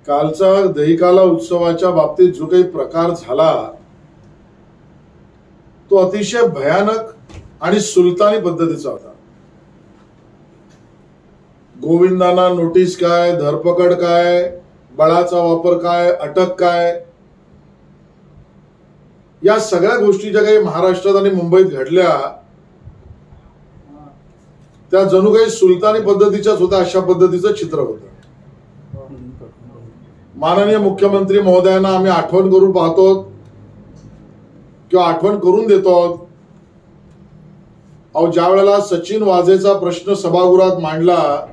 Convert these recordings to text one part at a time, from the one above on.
कालचा दहिकाला उत्सवाच्या बाबतीत जो काही प्रकार झाला तो अतिशय भयानक आणि सुलतानी पद्धतीचा होता। गोविंदांना नोटीस काय, धरपकड काय, बळाचा वापर काय, अटक काय, या सगळ्या गोष्टी ज्या काही महाराष्ट्रात आणि मुंबईत घडल्या त्या जणू काही सुलतानी पद्धतीच्याच होत्या, अशा पद्धतीचं चित्र होतं। माननीय मुख्यमंत्री महोदयांना आम्ही आठवण करून पाहतो किंवा आठवण करून देतो। अहो, ज्या वेळेला सचिन वाझेचा प्रश्न सभागृहात मांडला,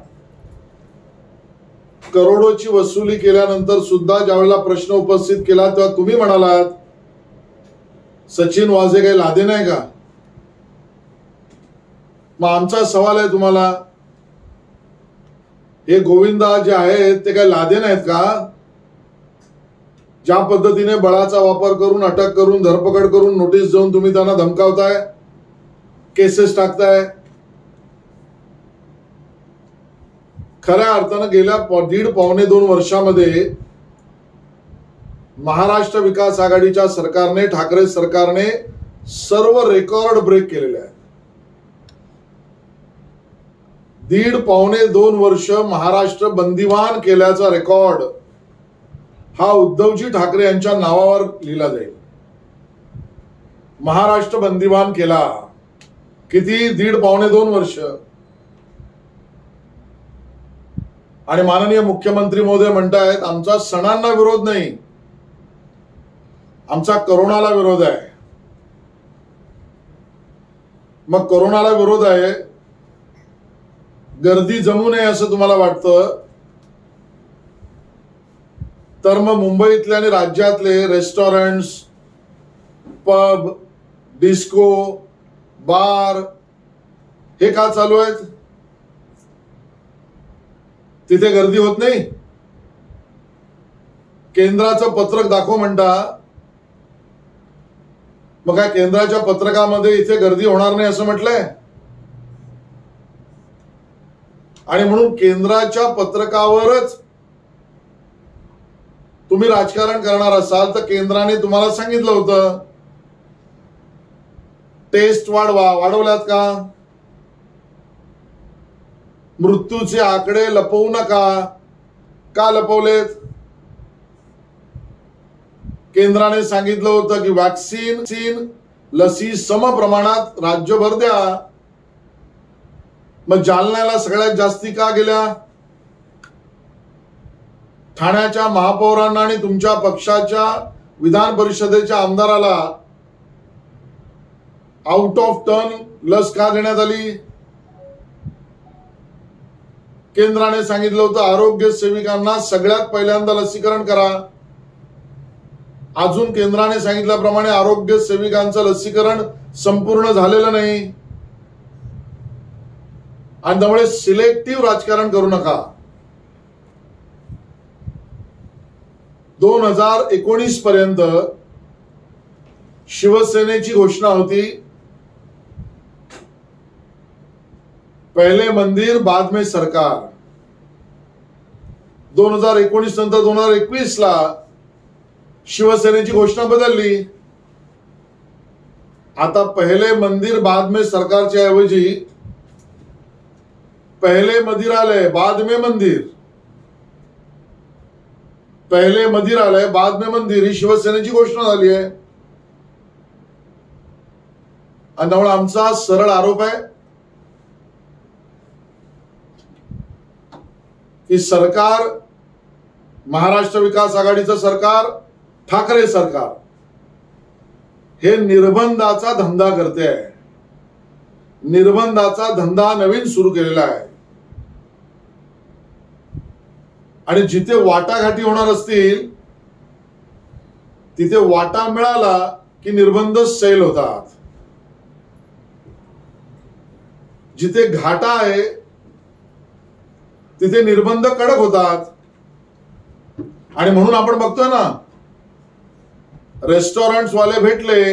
करोडोची वसुली केल्यानंतर सुद्धा ज्या वेळेला प्रश्न उपस्थित केला तेव्हा तुम्ही म्हणालात सचिन वाझे काही लादे नाही का? मग आमचा सवाल आहे तुम्हाला, हे गोविंदा जे आहेत ते काही लादे नाहीत का? ज्या पद्धतीने बळाचा वापर करून, अटक करून, धरपकड करून, नोटीस देऊन तुम्ही त्यांना धमकावताय, केसेस टाकताय, खऱ्या अर्थानं गेल्या 1.5-2 वर्षामध्ये महाराष्ट्र विकास आघाडीच्या सरकारने, ठाकरे सरकारने सर्व रेकॉर्ड ब्रेक केलेले आहेत। 1.5-2 वर्ष महाराष्ट्र बंदिवान केल्याचा रेकॉर्ड हा उद्धवजी ठाकरे यांच्या नावावर लिहिला जाईल। महाराष्ट्र बंदिवान केला किती? 1.5-2 वर्ष। आणि माननीय मुख्यमंत्री महोदय म्हणतायत आमचा सणांना विरोध नाही, आमचा करोनाला विरोध आहे। मग करोनाला विरोध आहे, गर्दी जमू नये असं तुम्हाला वाटतं, तर मग मुंबईतले आणि राज्यातले रेस्टॉरंट्स, पब, डिस्को, बार हे का चालू आहेत? तिथे गर्दी होत नाही? केंद्राचं पत्रक दाखव म्हणता, मग काय केंद्राच्या पत्रकामध्ये इथे गर्दी होणार नाही असं म्हटलंय? आणि म्हणून केंद्राच्या पत्रकावरच तुम्ही राजकारण करणार असाल तर केंद्राने तुम्हाला सांगितलं होतं टेस्ट वाढवल्यात का? मृत्यूचे आकडे लपवू नका, का लपवलेत? केंद्राने सांगितलं होतं की वॅक्सिन लसी सम प्रमाणात राज्यभर द्या। मग जालन्याला सगळ्यात जास्ती का गेल्या? ठाण्याच्या महापौरांना आणि तुमच्या पक्षाच्या विधान परिषदेच्या आमदाराला आउट ऑफ टर्न लस का देण्यात आली? केंद्राने सांगितलं होतं आरोग्य सेविकांना सगळ्यात पहिल्यांदा लसीकरण करा। अजून केंद्राने सांगितल्याप्रमाणे आरोग्य सेविकांचं लसीकरण संपूर्ण झालेलं नाही आणि त्यामुळे सिलेक्टिव्ह राजकारण करू नका। 2019 पर्यंत शिवसेनेची घोषणा होती पहले मंदिर बाद में सरकार। 2019 नंतर 2021 ला शिवसेनेची घोषणा बदलली। आता पहले मंदिर बाद में सरकारच्या ऐवजी पहले मदिरालय बाद में मंदिर, पहले मदिरालय बाद में मंदिर ही शिवसेनेची घोषणा झाली आहे। आणि त्यामुळे आमचा सरळ आरोप आहे की सरकार, महाराष्ट्र विकास आघाडीचं सरकार, ठाकरे सरकार हे निर्बंधाचा धंदा करते आहे। निर्बंधाचा धंदा नवीन सुरू केलेला आहे आणि जिथे वाटाघाटी होणार असतील तिथे वाटा मिळाला की निर्बंध सैल होतात। जिथे घाटा आहे तिथे निर्बंध कडक होतात। आणि म्हणून आपण बघतोय ना, रेस्टॉरंट्स वाले भेटले,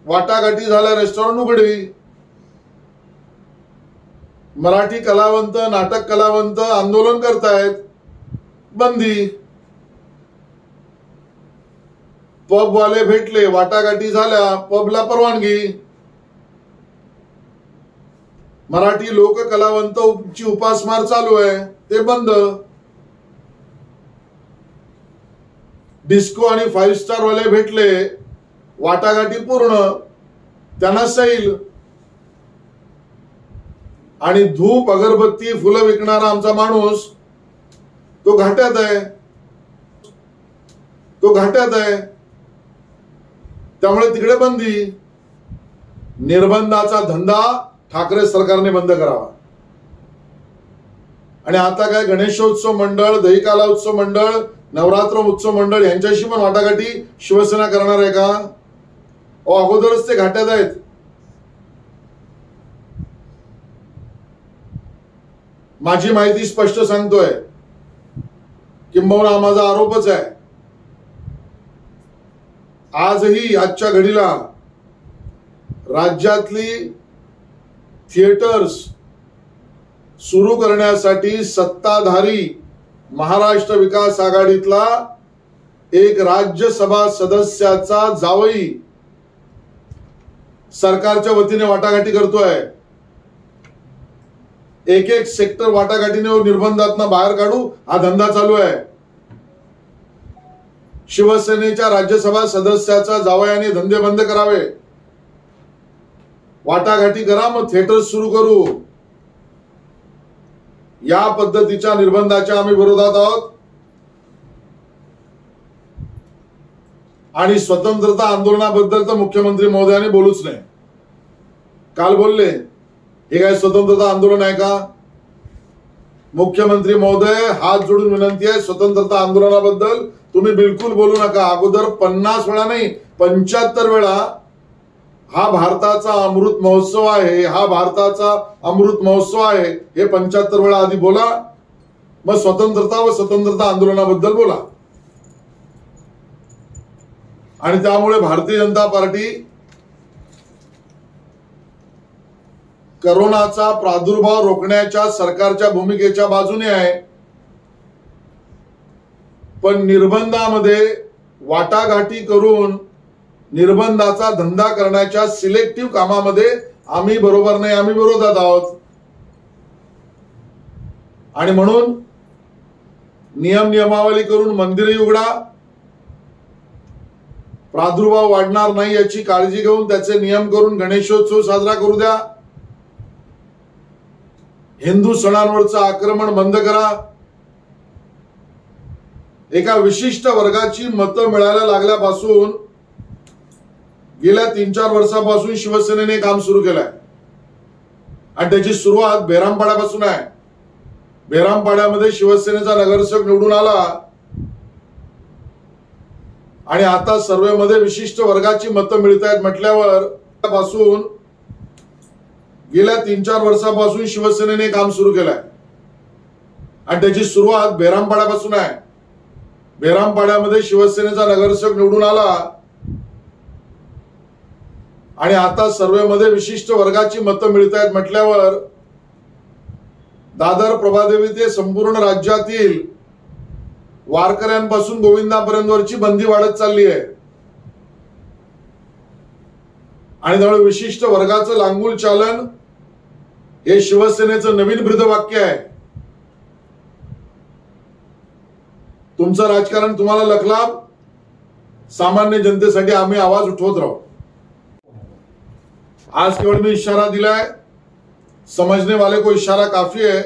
वाटाघाटी झाल्या, रेस्टॉरंट उघडी, मराठी कलावंत, नाटक कलावंत आंदोलन करतायत, बंदी। पब वाले भेटले, वाटाघाटी झाल्या, पबला परवानगी. मराठी लोक कलावंतची उपासमार चालू आहे, ते बंद. डिस्को आणि 5 स्टार वाले भेटले, वाटाघाटी पूर्ण, त्यांना सैल. आणि धूप अगरबत्ती फुलं विकणारा आमचा माणूस तो घाट्यात आहे, तो घाट्यात आहे. त्यामुळे तिकडे बंदी. निर्बंधाचा धंदा ठाकरे सरकारने बंद करावा. आणि आता काय गणेशोत्सव मंडळ, दहीकाला उत्सव मंडळ, नवरात्र उत्सव मंडळ यांच्याशी पण वाटाघाटी शिवसेना करणार आहे का? अगोदरच ते घाट्यात आहेत. माझी माहिती स्पष्ट सांगतोय, किंबहुना माझा आरोपच आहे, आजही आजच्या घडीला राज्यातली थिएटर्स सुरू करण्यासाठी सत्ताधारी महाराष्ट्र विकास आघाडीतला एक राज्यसभा सदस्याचा जावई सरकारच्या वतीने वाटाघाटी करतोय. एक एक सेक्टर वाटाघाटीने निर्बंधातनं बाहेर काढू हा धंदा चालू आहे. शिवसेनेच्या राज्यसभा सदस्याचा जावयाने धंदे बंद करावे, वाटाघाटी करा, मग थिएटर सुरू करू. या पद्धतीच्या निर्बंधाच्या आम्ही विरोधात आहोत. आणि स्वतंत्रता आंदोलनाबद्दल तर मुख्यमंत्री महोदयांनी बोलूच नाही. काल बोलले, हे काय स्वतंत्रता आंदोलन आहे का? मुख्यमंत्री महोदय, हात जोडून विनंती आहे, स्वतंत्रता आंदोलनाबद्दल तुम्ही बिलकुल बोलू नका. अगोदर 50 वेळा नाही 75 वेळा हा भारताचा अमृत महोत्सव आहे, हा भारताचा अमृत महोत्सव आहे, हे 75 वेळा आधी बोला, मग स्वतंत्रता व स्वतंत्रता आंदोलनाबद्दल बोला. आणि त्यामुळे भारतीय जनता पार्टी कोरोनाचा प्रादुर्भाव रोखण्याच्या सरकारच्या भूमिकेच्या बाजूने आहे. पण निर्बंधामध्ये वाटाघाटी करून निर्बंधाचा धंदा करण्याच्या सिलेक्टिव्ह कामामध्ये आम्ही बरोबर नाही, आम्ही विरोधात आहोत. आणि म्हणून नियमावली करून मंदिरे उघडा, प्रादुर्भाव वाढणार नाही याची काळजी घेऊन त्याचे नियम करून गणेशोत्सव साजरा करू द्या. हिंदू सणांवरचं आक्रमण बंद करा. एका विशिष्ट वर्गाची मतं मिळायला लागल्यापासून गेल्या 3-4 वर्षापासून शिवसेनेने काम सुरू केलंय. आणि त्याची सुरुवात बेरामपाड्यापासून आहे. बेरामपाड्यामध्ये शिवसेनेचा नगरसेवक निवडून आला आणि आता सर्वेमध्ये विशिष्ट वर्गाची मतं मिळत आहेत म्हटल्यावर पासून गेल्या 3-4 वर्षापासून शिवसेनेने काम सुरू केलंय. आणि त्याची सुरुवात बेरामपाड्यापासून आहे. बेरामपाड्यामध्ये शिवसेनेचा नगरसेवक निवडून आला आणि आता सर्वेमध्ये विशिष्ट वर्गाची मतं मिळत आहेत म्हटल्यावर दादर प्रभादेवी ते संपूर्ण राज्यातील वारकऱ्यांपासून गोविंदापर्यंतवरची बंदी वाढत चालली आहे. आणि त्यामुळे विशिष्ट वर्गाचं लांगुल चालन हे शिवसेनेचं नवीन ब्रीदवाक्य आहे. तुमचं राजकारण तुम्हाला लखलाभ, सामान्य जनतेसाठी आम्ही आवाज उठवत राहू. आज केवळ मी इशारा दिलाय, समझने वाले को इशारा काफी है.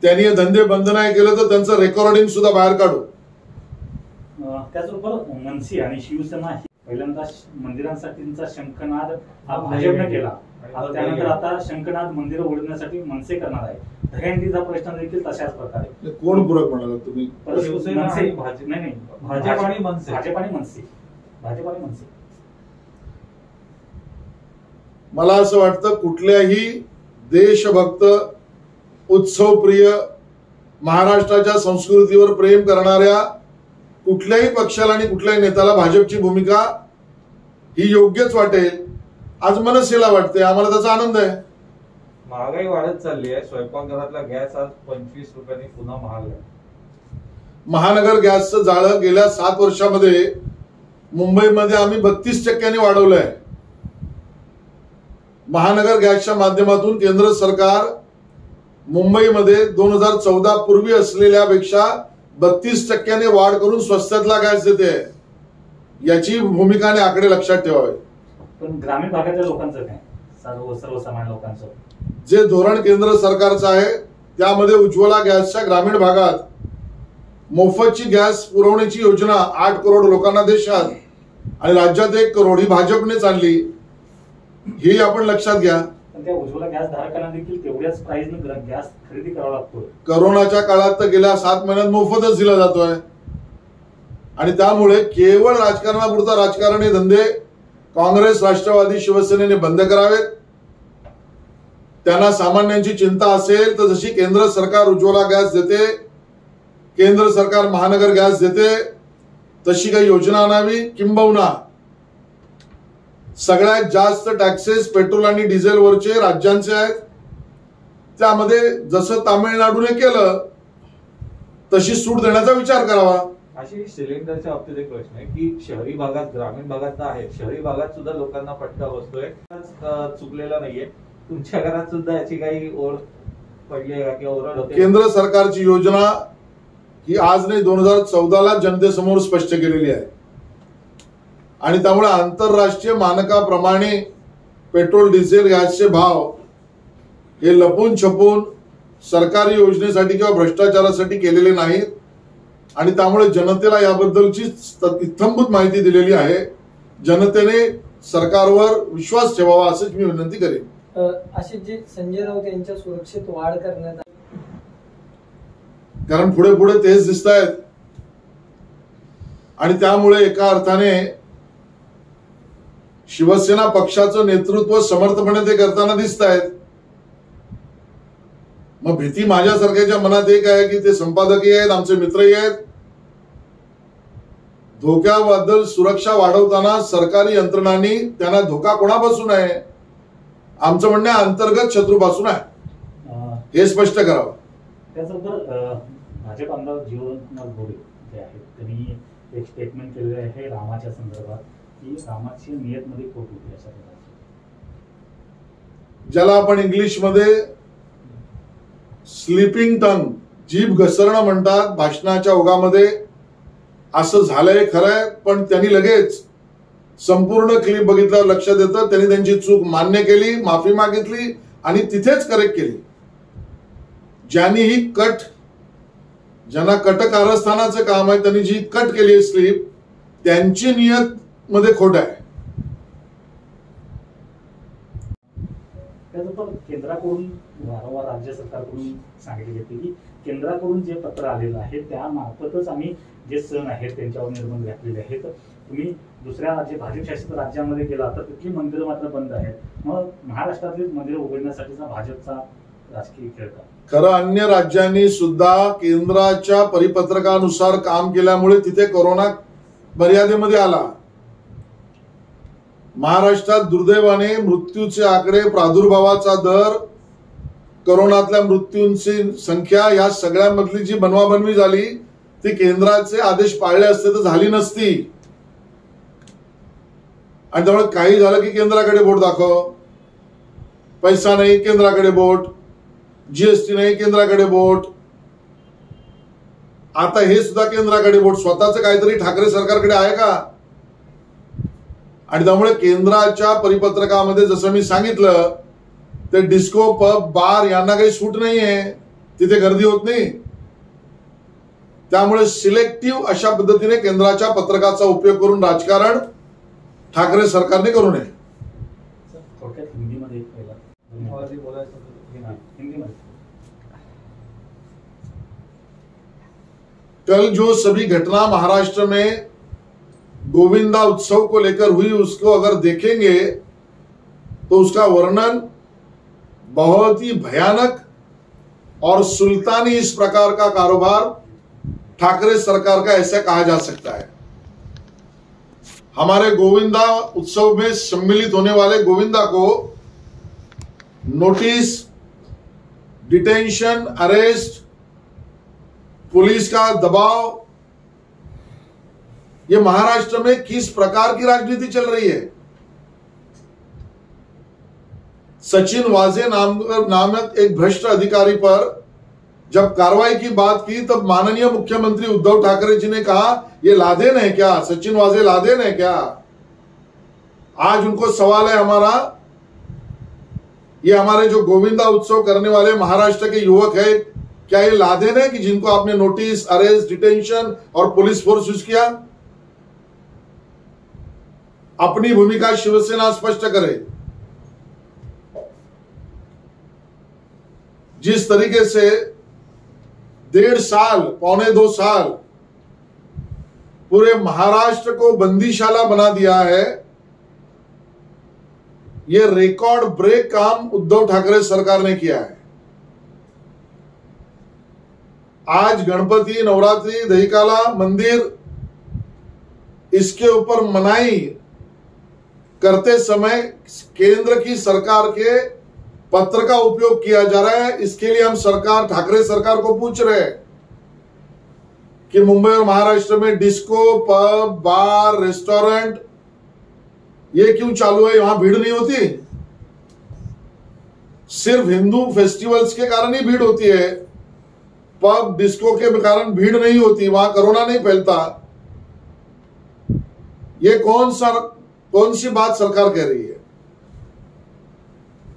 त्यांनी हे धंदे बंद नाही केले तर त्यांचं रेकॉर्डिंग सुद्धा बाहेर काढू. त्याचबरोबर मनसे आणि शिवसेना पहिल्यांदा मंदिरांसाठीचा शंखनाद हा भाजपने केला, त्यानंतर आता शंखनाद मंदिर उघडण्यासाठी मनसे करणार आहे. दहीहंडीचा प्रश्न देखील तशाच प्रकारे. कोण पूरक म्हणाला तुम्ही? भाजप आणि मनसे. मला असं वाटतं कुठल्याही देशभक्त, उत्सवप्रिय, महाराष्ट्राच्या संस्कृतीवर प्रेम करणाऱ्या कुठल्याही पक्षाला आणि कुठल्याही नेत्याला भाजपची भूमिका ही योग्यच वाटेल. आज मनसेला वाटते, आम्हाला त्याचा आनंद आहे. महागाई वाढत चालली आहे. स्वयंपाकघरातला गॅस आज 25 रुपयांनी पुन्हा महाग आहे. महानगर गॅसचं जाळं गेल्या 7 वर्षामध्ये मुंबईमध्ये आम्ही 32% वाढवलंय. महानगर गॅसच्या माध्यमातून केंद्र सरकार मुंबईमध्ये 2014 पूर्वी असलेल्यापेक्षा 32% वाढ करून स्वस्तातला गॅस देते. याची भूमिका आणि आकडे लक्षात ठेवावे. पण ग्रामीण भागातल्या लोकांचं काय, सर्वसामान्य लोकांचं जे धोरण केंद्र सरकारचं आहे त्यामध्ये उज्ज्वला गॅसच्या ग्रामीण भागात मोफतची गॅस पुरवण्याची योजना 8 करोड लोकांना देशात आणि राज्यात 1 करोड ही भाजपनेच आणली. ही आपण लक्षात घ्या. पण त्या उज्ज्वला गॅस धारकांना देखील तेवढ्याच प्राइसने गॅस खरेदी करावा लागतोय. करोनाच्या काळात तर गेल्या 7 महिन्यात मोफतच दिला जातोय आणि त्यामुळे केवळ राजकारणापुरता राजकारणी धंदे काँग्रेस, राष्ट्रवादी, शिवसेनेने बंद करावेत. त्यांना सामान्यांची चिंता असेल तर जशी केंद्र सरकार उज्ज्वला गॅस देते, केंद्र सरकार महानगर गॅस देते, तशी काही योजना आणावी. किंबहुना सगळ्यात जास्त टॅक्सेस पेट्रोल आणि डिझेलवरचे राज्यांचे आहेत. त्यामध्ये जसं तामिळनाडूने केलं तशी सूट देण्याचा विचार करावा. अशी सिलेंडरच्या बाबतीत एक प्रश्न आहे की शहरी भागात, ग्रामीण भागात तर आहे, शहरी भागात सुद्धा लोकांना फटका बसतोय. चुकलेला नाहीये. तुमच्या घरात सुद्धा याची काही ओढ पडली आहे का किंवा ओरड होते? केंद्र सरकारची योजना ही आज नाही 2014ला जनतेसमोर स्पष्ट केलेली आहे आणि त्यामुळे आंतरराष्ट्रीय मानकाप्रमाणे पेट्रोल, डिझेल, गॅसचे भाव हे लपून छपून सरकारी योजनेसाठी किंवा भ्रष्टाचारासाठी केलेले नाहीत आणि त्यामुळे जनतेला याबद्दलची इत्थंभूत माहिती दिलेली आहे. जनतेने सरकारवर विश्वास ठेवावा असंच मी विनंती करेन. अशी जी संजय राऊत यांच्या सुरक्षेत वाढ करण्यात आली, कारण पुढे पुढे तेच दिसत आहेत आणि त्यामुळे एका अर्थाने शिवसेना पक्षाचं नेतृत्व समर्थपणे ते करताना दिसत आहेत. मग भीती माझ्यासारख्याच्या मनात एक आहे की ते संपादकही आहेत, आमचे मित्रही आहेत. धोक्याबद्दल सुरक्षा वाढवताना सरकारी यंत्रणांनी त्यांना धोका कोणापासून आहे? आमचं म्हणणं अंतर्गत शत्रूपासून आहे, हे स्पष्ट करावं. त्याचबरोबर भाजप आमदार जीवननाथ घोडे जे आहेत त्यांनी एक स्टेटमेंट केलेलं आहे रामाच्या संदर्भात की रामाची नियतमध्ये खोट होती अशा प्रकारची, ज्याला आपण इंग्लिशमध्ये स्लीपिंग टंग, जीभ घसरणं म्हणतात. भाषणाच्या ओघामध्ये असं झालंय खरंय, पण त्यांनी लगेच संपूर्ण क्लिप बघितल्यावर लक्षात येतं त्यांनी त्यांची चूक मान्य केली, माफी मागितली आणि तिथेच करेक्ट केली. ज्यांना कट कारस्थानाचं काम आहे त्यांनी जी कट केली आहे स्लीप, त्यांची नियत मध्ये खोट आहे. त्याचबरोबर केंद्राकडून वारंवार राज्य सरकारकडून सांगितले जाते की केंद्राकडून जे पत्र आलेलं आहे त्यामार्फतच आम्ही जे सण आहेत त्यांच्यावर निर्बंध घातलेले आहेत. तुम्ही दुसऱ्या भाजप शासित राज्यामध्ये गेला तर तिथली मंदिरं मात्र बंद आहेत. मग महाराष्ट्रातली मंदिरं उघडण्यासाठीचा भाजपचा राजकीय खेळ का? खरं अन्य राज्यांनी सुद्धा केंद्राच्या परिपत्रकानुसार काम केल्यामुळे तिथे कोरोना मर्यादेमध्ये आला. महाराष्ट्रात दुर्दैवाने मृत्यूचे आकडे, प्रादुर्भावाचा दर, कोरोनातल्या मृत्यूंची संख्या या सगळ्यांमधली जी बनवाबनवी झाली ती केंद्राचे आदेश पाळले असते तर झाली नसती. आणि त्यामुळे काही झालं की केंद्राकडे बोट दाखव, पैसा नाही केंद्राकडे बोट, जीएसटी नाही केंद्राकडे बोट, आता हे सुद्धा केंद्राकडे बोट. स्वतःच काहीतरी ठाकरे सरकारकडे आहे का? आणि त्यामुळे केंद्राच्या परिपत्रकामध्ये जसं मी सांगितलं ते डिस्को, पब, बार यांना काही सूट नाहीये, तिथे गर्दी होत नाही. त्यामुळे सिलेक्टिव्ह अशा पद्धतीने केंद्राच्या पत्रकाचा उपयोग करून राजकारण ठाकरे सरकारने करू नये. थोडक्यात हिंदीमध्ये कल जो सभी घटना महाराष्ट्र में गोविंदा उत्सव को लेकर हुई उसको अगर देखेंगे तो उसका वर्णन बहुत ही भयानक और सुल्तानी इस प्रकार का कारोबार ठाकरे सरकार का ऐसा कहा जा सकता है. हमारे गोविंदा उत्सव में सम्मिलित होने वाले गोविंदा को नोटिस, डिटेंशन, अरेस्ट, पुलिस का दबाव ये महाराष्ट्र में किस प्रकार की राजनीति चल रही है। सचिन वाजे नामक एक भ्रष्ट अधिकारी पर जब कार्रवाई की बात की तब माननीय मुख्यमंत्री उद्धव ठाकरे जी ने कहा ये लादेन है क्या, सचिन वाजे लादेन है क्या। आज उनको सवाल है हमारा, ये हमारे जो गोविंदा उत्सव करने वाले महाराष्ट्र के युवक है, क्या ये लादेन है कि जिनको आपने नोटिस, अरेस्ट, डिटेंशन और पुलिस फोर्स यूज किया। अपनी भूमिका शिवसेना स्पष्ट करे। जिस तरीके से 1.5 साल, पौने 2 साल पूरे महाराष्ट्र को बंदीशाला बना दिया है, यह रिकॉर्ड ब्रेक काम उद्धव ठाकरे सरकार ने किया है। आज गणपति, नवरात्रि, दहीकाला मंदिर, इसके ऊपर मनाही करते समय केंद्र की सरकार के पत्र का उपयोग किया जा रहा है। इसके लिए हम सरकार, ठाकरे सरकार को पूछ रहे हैं कि मुंबई और महाराष्ट्र में डिस्को, पब, बार, रेस्टोरेंट ये क्यों चालू है, वहां भीड़ नहीं होती। सिर्फ हिंदू फेस्टिवल्स के कारण ही भीड़ होती है, पब, डिस्को के कारण भीड़ नहीं होती, वहां कोरोना नहीं फैलता। ये कौन सी बात सरकार कह रही है।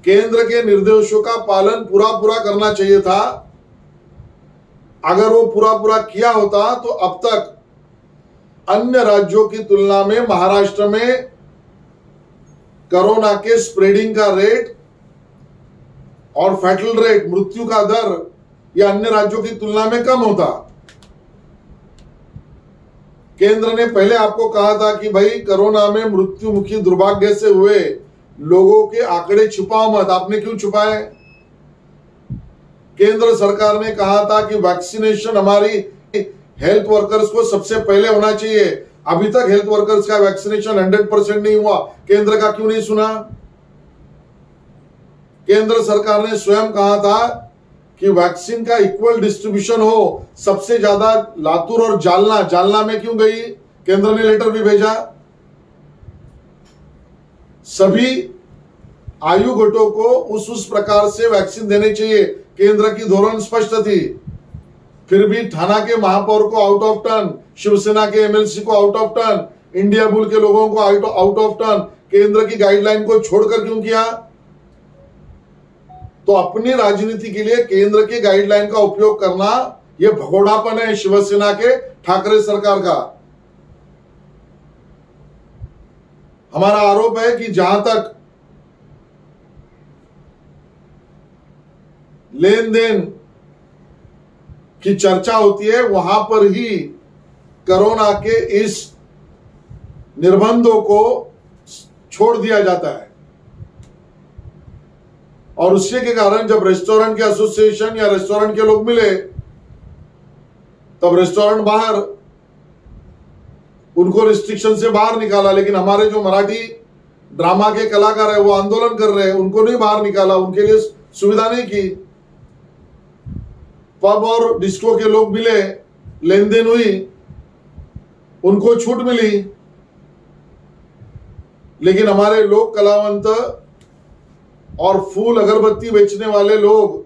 केंद्र के निर्देशों का पालन पूरा करना चाहिए था। अगर वो पूरा किया होता तो अब तक अन्य राज्यों की तुलना में महाराष्ट्र में कोरोना के स्प्रेडिंग का रेट और फैटल रेट, मृत्यु का दर, यह अन्य राज्यों की तुलना में कम होता। केंद्र ने पहले आपको कहा था कि भाई कोरोना में मृत्यु मुखी दुर्भाग्य से हुए लोगों के आंकड़े छुपाओ मत, आपने क्यों छुपाए। केंद्र सरकार ने कहा था कि वैक्सीनेशन हमारी हेल्थ वर्कर्स को सबसे पहले होना चाहिए। अभी तक हेल्थ वर्कर्स का वैक्सीनेशन 100% नहीं हुआ, केंद्र का क्यों नहीं सुना। केंद्र सरकार ने स्वयं कहा था कि वैक्सीन का इक्वल डिस्ट्रीब्यूशन हो, सबसे ज्यादा लातूर और जालना में क्यों गई, केंद्र ने लेटर भी भेजा। सभी आयु गटों को उस प्रकार से वैक्सीन देने चाहिए, केंद्र की धोरण स्पष्ट थी। फिर भी थाना के महापौर को आउट ऑफ टर्न, शिवसेना के एमएलसी को out of turn, India bull के लोगों को आउट ऑफ टर्न, केंद्र की गाइडलाइन को छोड़कर क्यों किया। तो अपनी राजनीति के लिए केंद्र के गाइडलाइन का उपयोग करना यह भगोड़ापन है शिवसेना के, ठाकरे सरकार का। हमारा आरोप है कि जहां तक लेन देन की चर्चा होती है वहां पर ही कोरोना के इस निर्बंधों को छोड़ दिया जाता है। और उसके के कारण जब रेस्टोरेंट के एसोसिएशन या रेस्टोरेंट के लोग मिले तब रेस्टोरेंट बाहर, उनको रिस्ट्रिक्शन से बाहर निकाला। लेकिन हमारे जो मराठी ड्रामा के कलाकार है वो आंदोलन कर रहे हैं, उनको नहीं बाहर निकाला, उनके लिए सुविधा नहीं की। पब और डिस्को के लोग मिले, लेन देन हुई, उनको छूट मिली। लेकिन हमारे लोक कलावंत और फूल अगरबत्ती बेचने वाले लोग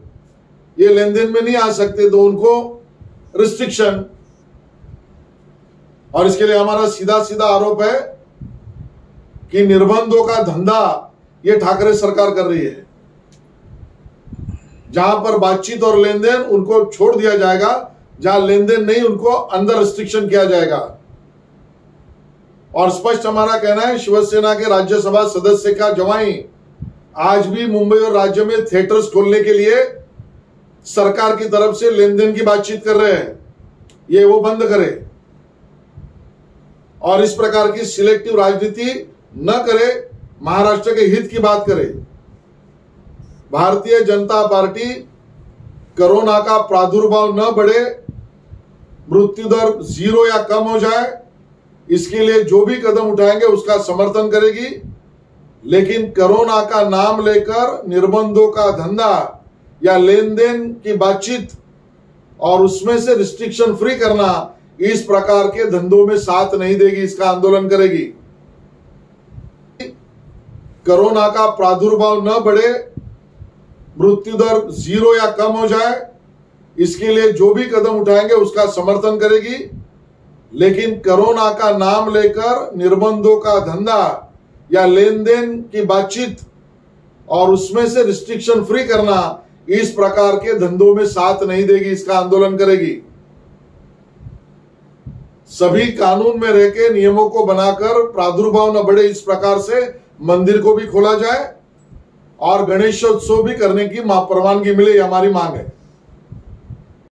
ये लेन देन में नहीं आ सकते, तो उनको रिस्ट्रिक्शन। और इसके लिए हमारा सीधा आरोप है कि निर्बंधों का धंधा ये ठाकरे सरकार कर रही है। जहां पर बातचीत और लेन देन उनको छोड़ दिया जाएगा, जहां लेन देन नहीं उनको अंदर रिस्ट्रिक्शन किया जाएगा। और स्पष्ट हमारा कहना है, शिवसेना के राज्यसभा सदस्य का जवाई आज भी मुंबई और राज्य में थिएटर्स खोलने के लिए सरकार की तरफ से लेन देन की बातचीत कर रहे हैं, ये वो बंद करे और इस प्रकार की सिलेक्टिव राजनीति न करे, महाराष्ट्र के हित की बात करे। भारतीय जनता पार्टी कोरोना का प्रादुर्भाव न बढ़े, मृत्यु दर 0 या कम हो जाए, इसके लिए जो भी कदम उठाएंगे उसका समर्थन करेगी। लेकिन कोरोना का नाम लेकर निर्बंधों का धंधा या लेन देन की बातचीत और उसमें से रिस्ट्रिक्शन फ्री करना, इस प्रकार के धंधों में साथ नहीं देगी, इसका आंदोलन करेगी। कोरोना का प्रादुर्भाव न बढ़े, मृत्यु दर 0 या कम हो जाए, इसके लिए जो भी कदम उठाएंगे उसका समर्थन करेगी। लेकिन कोरोना का नाम लेकर निर्बंधों का धंधा या लेन देन की बातचीत और उसमें से रिस्ट्रिक्शन फ्री करना, इस प्रकार के धंधों में साथ नहीं देगी, इसका आंदोलन करेगी। सभी कानून में रह के नियमों को बनाकर प्रादुर्भाव न बढ़े, इस प्रकार से मंदिर को भी खोला जाए और गणेशोत्सव भी करने की परवानगी मिले, हमारी मांग है।